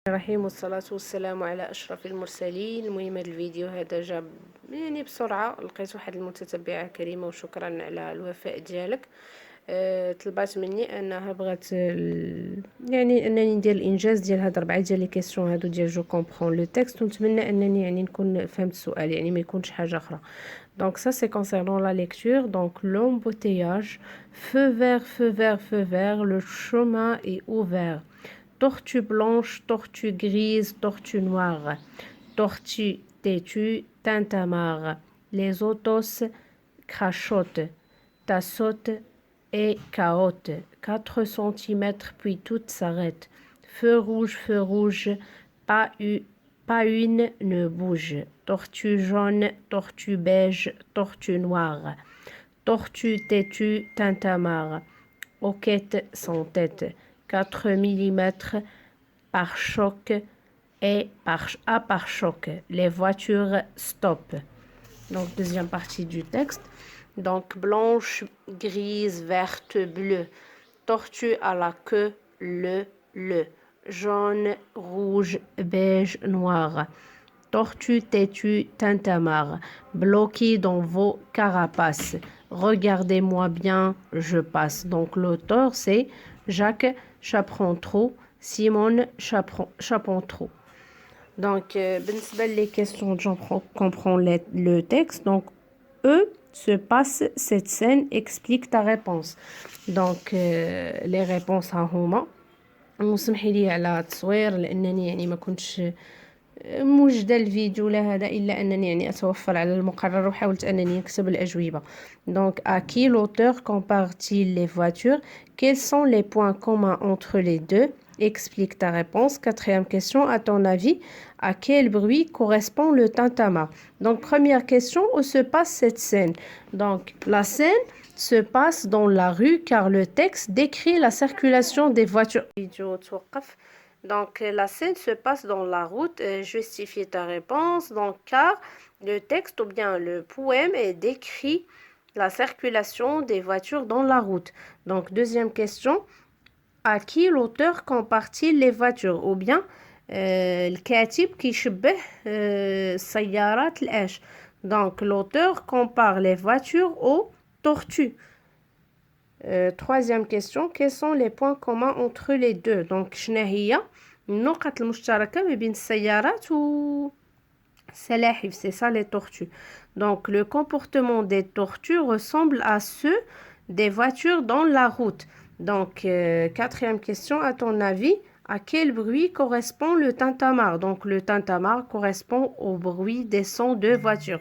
الرحيم والصلاة والسلام على أشرف المرسلين. المهم هذا الفيديو هذا جاب يعني بسرعة، لقيت واحد المتتبعة كريمة وشكرا على الوفاء ديالك. طلبات مني انها بغات يعني انني ندير الانجاز ديال هاد 4 ديال لي كيسيون هادو ديال جو كومبرون لو تكست، ونتمنى انني يعني نكون فهمت السؤال، يعني ما يكونش حاجه اخرى. Donc ça c'est concernant la lecture. Donc l'embouteillage, feu vert, feu vert, feu vert, le chemin est ouvert. Tortue blanche, tortue grise, tortue noire. Tortue têtue, tintamarre. Les autos crachotent. Ta saute et caote. 4 centimètres puis tout s'arrête. Feu rouge, pas une ne bouge. Tortue jaune, tortue beige, tortue noire. Tortue têtue, tintamarre. Hoquette sans tête. 4 millimètres par choc et à pare-choc. Les voitures stoppent. Donc, deuxième partie du texte. Donc, blanche, grise, verte, bleue. Tortue à la queue, le. Jaune, rouge, beige, noir. Tortue têtue, tintamarre. Bloqué dans vos carapaces. Regardez-moi bien, je passe. Donc, l'auteur, c'est Jacques Chaperon-Trou, Simone Chaperon-Trou. Donc, بالنسبة les questions, j'en comprends le texte. Donc, eux se passe cette scène, explique ta réponse. Donc, les réponses ها هما. وسمحي لي على التصوير لانني يعني ما كنتش موجده الفيديو لهذا، الا انني يعني اتوفر على المقرر وحاولت انني نكتب الاجوبه. Donc à qui l'auteur compare-t-il les voitures? Quels sont les points communs entre les deux? Explique ta réponse. Quatrième question, à ton avis, à quel bruit correspond le tintamarre? Donc première question, où se passe cette scène? Donc la scène se passe dans la rue car le texte décrit la circulation des voitures. Donc la scène se passe dans la route. Justifie ta réponse. Donc car le texte ou bien le poème est décrit la circulation des voitures dans la route. Donc deuxième question, à qui l'auteur compare-t-il les voitures? Ou bien الكاتب كيشبه السيارات الآش. Donc l'auteur compare les voitures aux tortues. Troisième question, quels sont les points communs entre les deux? Donc شنو هي النقط المشتركة ما بين السيارات و السلاحف؟ C'est ça les tortues. Donc le comportement des tortues ressemble à ceux des voitures dans la route. Donc quatrième question, à ton avis, à quel bruit correspond le tintamarre? Donc le tintamarre correspond au bruit des sons de voiture.